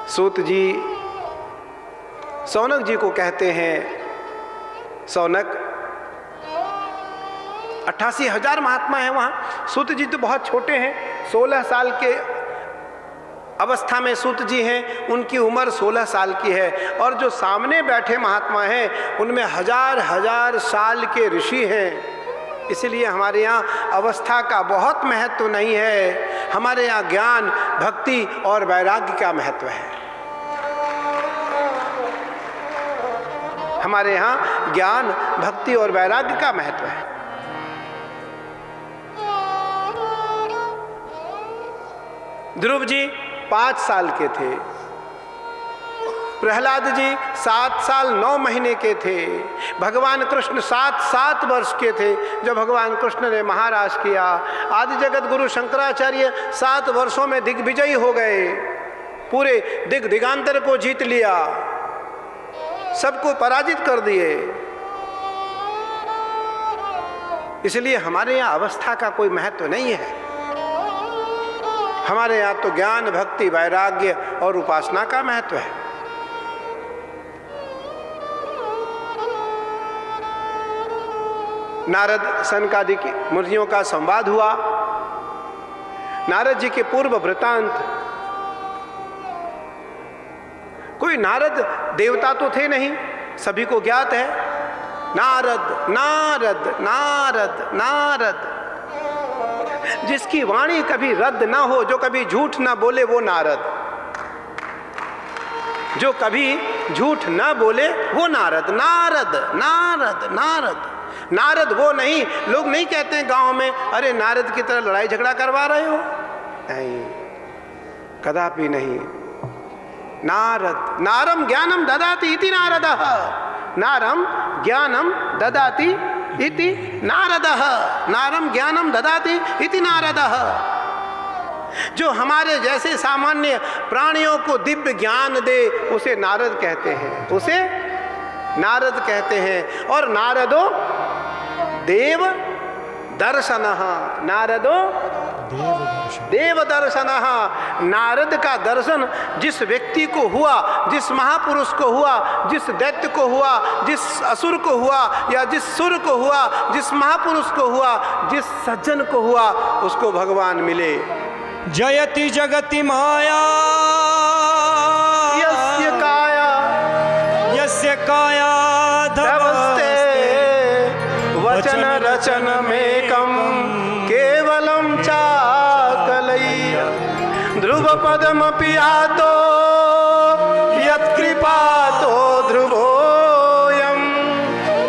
सूत जी सौनक जी को कहते हैं, सौनक 88,000 महात्मा हैं वहाँ। सूत जी तो बहुत छोटे हैं, 16 साल के अवस्था में सूत जी हैं, उनकी उम्र 16 साल की है। और जो सामने बैठे महात्मा हैं उनमें हजार हजार साल के ऋषि हैं। इसलिए हमारे यहाँ अवस्था का बहुत महत्व नहीं है, हमारे यहाँ ज्ञान, भक्ति और वैराग्य का महत्व है। हमारे यहाँ ज्ञान, भक्ति और वैराग्य का महत्व है। ध्रुव जी 5 साल के थे, प्रहलाद जी 7 साल 9 महीने के थे, भगवान कृष्ण 7 वर्ष के थे जब भगवान कृष्ण ने महाराज किया। आदि जगत गुरु शंकराचार्य 7 वर्षों में दिग्विजयी हो गए, पूरे दिगांतर को जीत लिया, सबको पराजित कर दिए। इसलिए हमारे यहाँ अवस्था का कोई महत्व नहीं है। हमारे यहाँ तो ज्ञान, भक्ति, वैराग्य और उपासना का महत्व है। नारद सनकादि की मुनियों का संवाद हुआ। नारद जी के पूर्व वृतांत। कोई नारद देवता तो थे नहीं, सभी को ज्ञात है। नारद नारद नारद नारद, जिसकी वाणी कभी रद्द ना हो, जो कभी झूठ ना बोले, वो नारद। जो कभी झूठ ना बोले वो नारद। नारद नारद नारद नारद वो नहीं, लोग नहीं कहते हैं गांव में, अरे नारद की तरह लड़ाई झगड़ा करवा रहे हो, नहीं, कदापि नहीं। नारद नारम ज्ञानम ददाति इति नारदः, नारम ज्ञानम ददाति इति नारदः, नारम ज्ञानम ददाति इति नारदः। जो हमारे जैसे सामान्य प्राणियों को दिव्य ज्ञान दे उसे नारद कहते हैं, उसे नारद कहते हैं। और नारदो देव दर्शनः, नारदो देव दर्शनः, नारद का दर्शन जिस व्यक्ति को हुआ, जिस महापुरुष को हुआ, जिस दैत्य को हुआ, जिस असुर को हुआ, या जिस सुर को हुआ, जिस महापुरुष को हुआ, जिस सज्जन को हुआ, उसको भगवान मिले। जयति जगति माया यस्य काया धवस्ते वचन रचन मेकम केवलम चाकलई ध्रुव पदमपि आतो यत्कृपातो ध्रुवोऽयं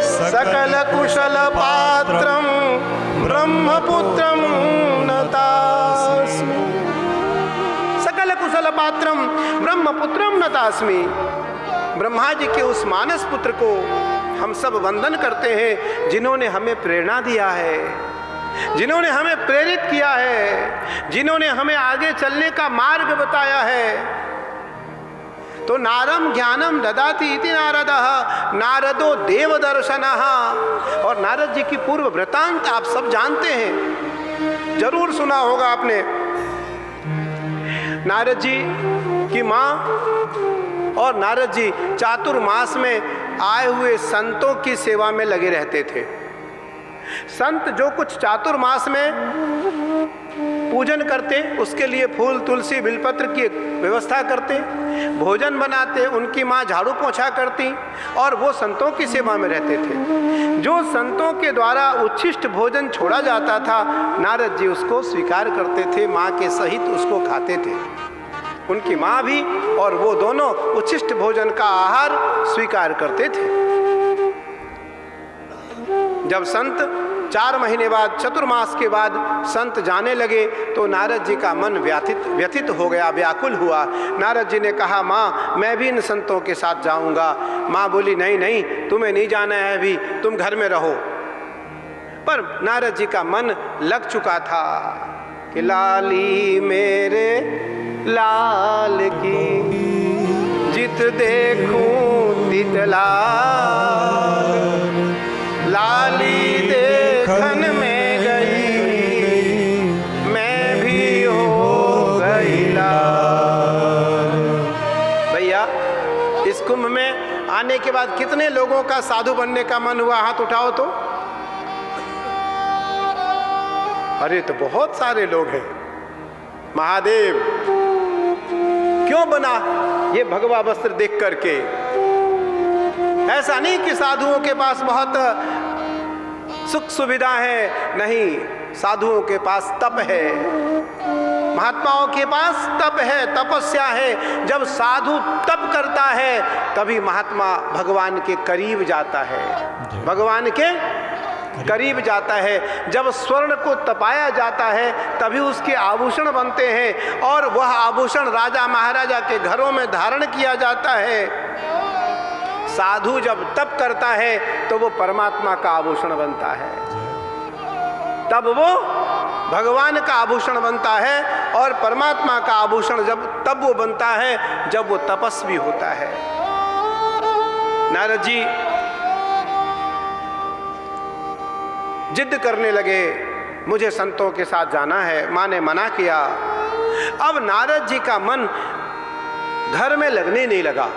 सकल कुशल पात्रम ब्रह्मपुत्रम नतास्मि, सकल कुशल पात्रम ब्रह्मपुत्रम नतास्मि। ब्रह्मा जी के उस मानस पुत्र को हम सब वंदन करते हैं, जिन्होंने हमें प्रेरणा दिया है, जिन्होंने हमें प्रेरित किया है, जिन्होंने हमें आगे चलने का मार्ग बताया है। तो नारम ज्ञानम ददाति इति नारदः, नारदो देव दर्शनः। और नारद जी की पूर्व वृतांत आप सब जानते हैं, जरूर सुना होगा आपने। नारद जी की माँ और नारद जी चातुर्मास में आए हुए संतों की सेवा में लगे रहते थे। संत जो कुछ चातुर्मास में पूजन करते, उसके लिए फूल, तुलसी, बिलपत्र की व्यवस्था करते, भोजन बनाते, उनकी माँ झाड़ू पोंछा करती और वो संतों की सेवा में रहते थे। जो संतों के द्वारा उच्छिष्ट भोजन छोड़ा जाता था, नारद जी उसको स्वीकार करते थे, माँ के सहित उसको खाते थे। उनकी माँ भी और वो दोनों उच्छिष्ट भोजन का आहार स्वीकार करते थे। जब संत 4 महीने बाद, चतुर्मास के बाद संत जाने लगे तो नारद जी का मन व्यथित हो गया, व्याकुल हुआ। नारद जी ने कहा, माँ मैं भी इन संतों के साथ जाऊंगा। माँ बोली, नहीं नहीं, तुम्हें नहीं जाना है, अभी तुम घर में रहो। पर नारद जी का मन लग चुका था कि लाली मेरे लाल की जित देखूं तित लाल, लाली देखन में गई मैं भी हो गई लाल। कुंभ में आने के बाद कितने लोगों का साधु बनने का मन हुआ? हाथ उठाओ तो। अरे तो बहुत सारे लोग हैं। महादेव क्यों बना? ये भगवा वस्त्र देख करके। ऐसा नहीं कि साधुओं के पास बहुत सुख सुविधा है, नहीं, साधुओं के पास तप है, महात्माओं के पास तप है, तपस्या है। जब साधु तप करता है तभी महात्मा भगवान के करीब जाता है, भगवान के करीब जाता है। जब स्वर्ण को तपाया जाता है तभी उसके आभूषण बनते हैं, और वह आभूषण राजा महाराजा के घरों में धारण किया जाता है। साधु जब तप करता है तो वो परमात्मा का आभूषण बनता है, तब वो भगवान का आभूषण बनता है। और परमात्मा का आभूषण तब वो बनता है जब वो तपस्वी होता है। नारद जी जिद करने लगे, मुझे संतों के साथ जाना है। माँ ने मना किया। अब नारद जी का मन घर में लगने नहीं लगा,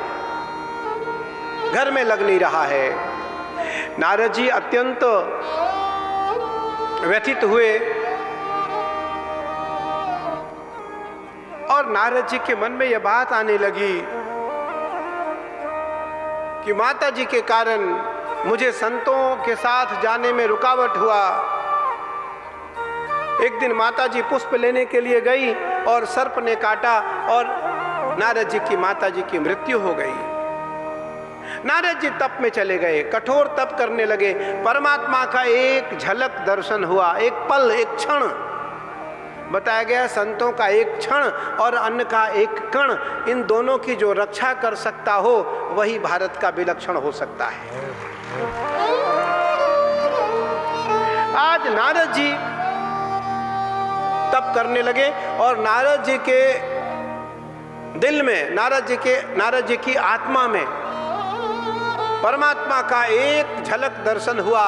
घर में लग नहीं रहा है। नारद जी अत्यंत व्यथित हुए, और नारद जी के मन में यह बात आने लगी कि माता जी के कारण मुझे संतों के साथ जाने में रुकावट हुआ। एक दिन माता जी पुष्प लेने के लिए गई और सर्प ने काटा और नारद जी की माता जी की मृत्यु हो गई। नारद जी तप में चले गए, कठोर तप करने लगे। परमात्मा का एक झलक दर्शन हुआ, एक पल, एक क्षण। बताया गया संतों का एक क्षण और अन्न का एक कण, इन दोनों की जो रक्षा कर सकता हो वही भारत का विलक्षण हो सकता है। आज नारद जी तप करने लगे और नारद जी के दिल में, नारद जी की आत्मा में परमात्मा का एक झलक दर्शन हुआ।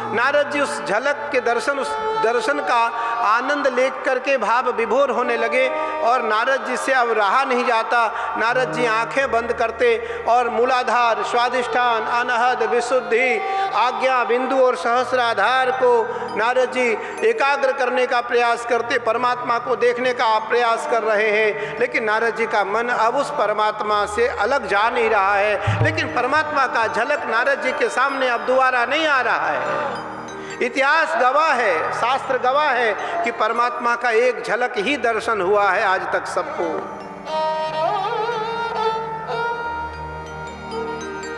नारद जी उस झलक के उस दर्शन का आनंद लेकर करके भाव विभोर होने लगे, और नारद जी से अब रहा नहीं जाता। नारद जी आंखें बंद करते और मूलाधार, स्वादिष्ठान, अनहद, विशुद्धि, आज्ञा बिंदु और सहस्राधार को नारद जी एकाग्र करने का प्रयास करते, परमात्मा को देखने का प्रयास कर रहे हैं। लेकिन नारद जी का मन अब उस परमात्मा से अलग जा नहीं रहा है। लेकिन परमात्मा का झलक नारद जी के सामने अब दोबारा नहीं आ रहा है। इतिहास गवाह है, शास्त्र गवाह है कि परमात्मा का एक झलक ही दर्शन हुआ है आज तक सबको।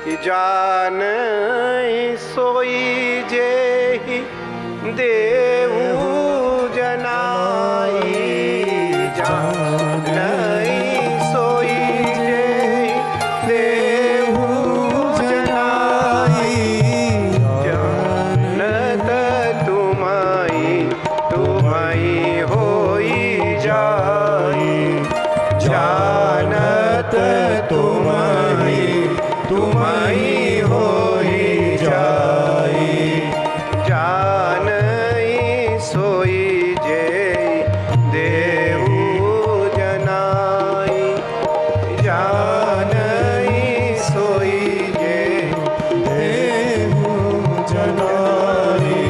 कि जानई सोई जेहि देहु जनाई, जानई सोई जेहि देहु जनाई, जानत तुमई तुमई होई जाई, जानत तुमई तुमई होई जाई, जानई सोई जेहि देहु जनाई, जानई सोई जेहि देहु जनाई,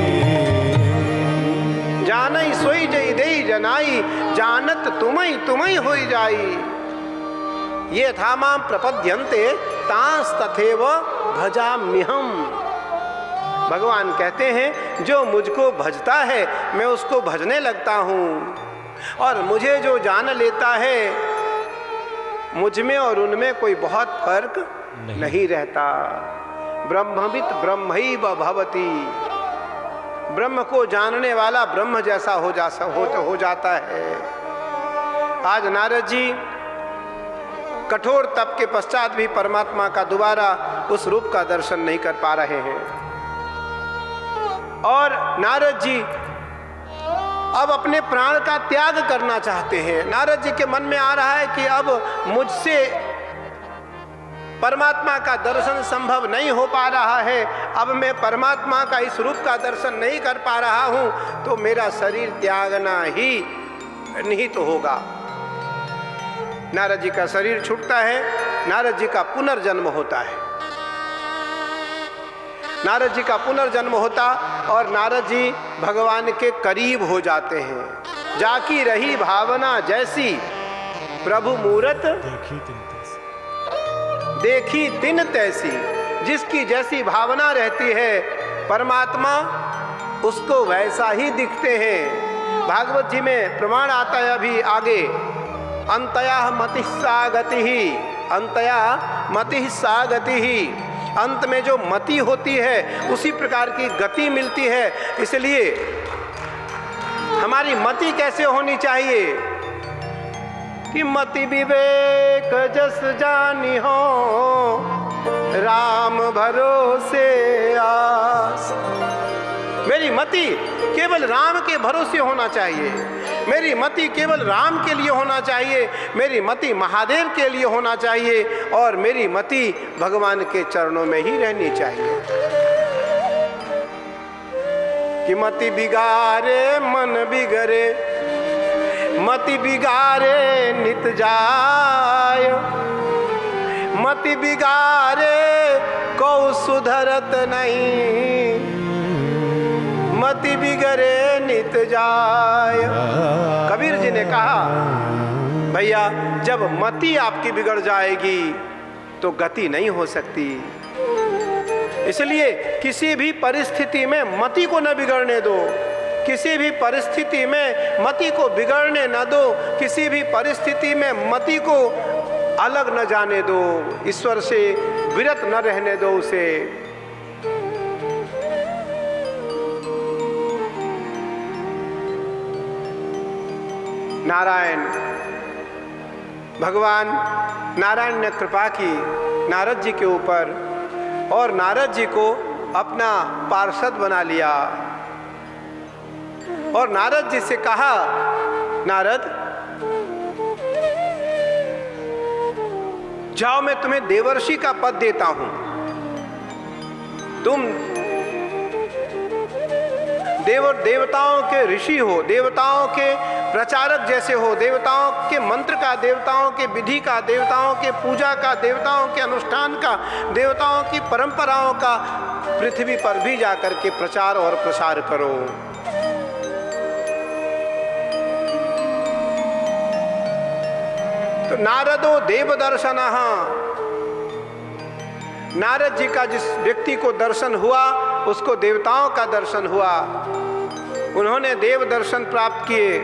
जानई सोई जेहि देहि जनाई, जानत तुमई तुमई होई जाई। ये था मां प्रपद्यन्ते तांस तथैव भजाम्यहम्। भगवान कहते हैं जो मुझको भजता है मैं उसको भजने लगता हूँ, और मुझे जो जान लेता है मुझ में और उनमें कोई बहुत फर्क नहीं रहता। ब्रह्मवित् ब्रह्मैव भवति। ब्रह्म को जानने वाला ब्रह्म जैसा हो जाता है। आज नारद जी कठोर तप के पश्चात भी परमात्मा का दोबारा उस रूप का दर्शन नहीं कर पा रहे हैं, और नारद जी अब अपने प्राण का त्याग करना चाहते हैं। नारद जी के मन में आ रहा है कि अब मुझसे परमात्मा का दर्शन संभव नहीं हो पा रहा है, अब मैं परमात्मा का इस रूप का दर्शन नहीं कर पा रहा हूं, तो मेरा शरीर त्यागना ही निहित होगा। नारद जी का शरीर छूटता है नारद जी का पुनर्जन्म होता है। नारद जी का पुनर्जन्म होता और नारद जी भगवान के करीब हो जाते हैं। जाकी रही भावना जैसी प्रभु मूरत देखी तिन तैसी। जिसकी जैसी भावना रहती है परमात्मा उसको वैसा ही दिखते हैं। भागवत जी में प्रमाण आता है अभी आगे, अंतया मति सा गति ही, अंतया मति सा गति ही। अंत में जो मति होती है उसी प्रकार की गति मिलती है। इसलिए हमारी मति कैसे होनी चाहिए कि मति विवेक जस जानी हो, राम भरोसे आस। मेरी मति केवल राम के भरोसे होना चाहिए, मेरी मति केवल राम के लिए होना चाहिए, मेरी मति महादेव के लिए होना चाहिए और मेरी मति भगवान के चरणों में ही रहनी चाहिए। कि मति बिगारे मन बिगड़े, मति बिगारे नित जाय, मति बिगारे को सुधरत नहीं, मति बिगड़े नित जाय। कबीर जी ने कहा भैया जब मति आपकी बिगड़ जाएगी तो गति नहीं हो सकती। इसलिए किसी भी परिस्थिति में मति को न बिगड़ने दो, किसी भी परिस्थिति में मति को बिगड़ने न दो, किसी भी परिस्थिति में मति को अलग न जाने दो, ईश्वर से विरत न रहने दो उसे। नारायण भगवान नारायण ने कृपा की नारद जी के ऊपर और नारद जी को अपना पार्षद बना लिया और नारद जी से कहा, नारद जाओ मैं तुम्हें देवर्षि का पद देता हूं, तुम देवताओं के ऋषि हो, देवताओं के प्रचारक जैसे हो, देवताओं के मंत्र का, देवताओं के विधि का, देवताओं के पूजा का, देवताओं के अनुष्ठान का, देवताओं की परंपराओं का पृथ्वी पर भी जाकर के प्रचार और प्रसार करो। तो नारदो देव दर्शनः, नारद जी का जिस व्यक्ति को दर्शन हुआ उसको देवताओं का दर्शन हुआ, उन्होंने देव दर्शन प्राप्त किए।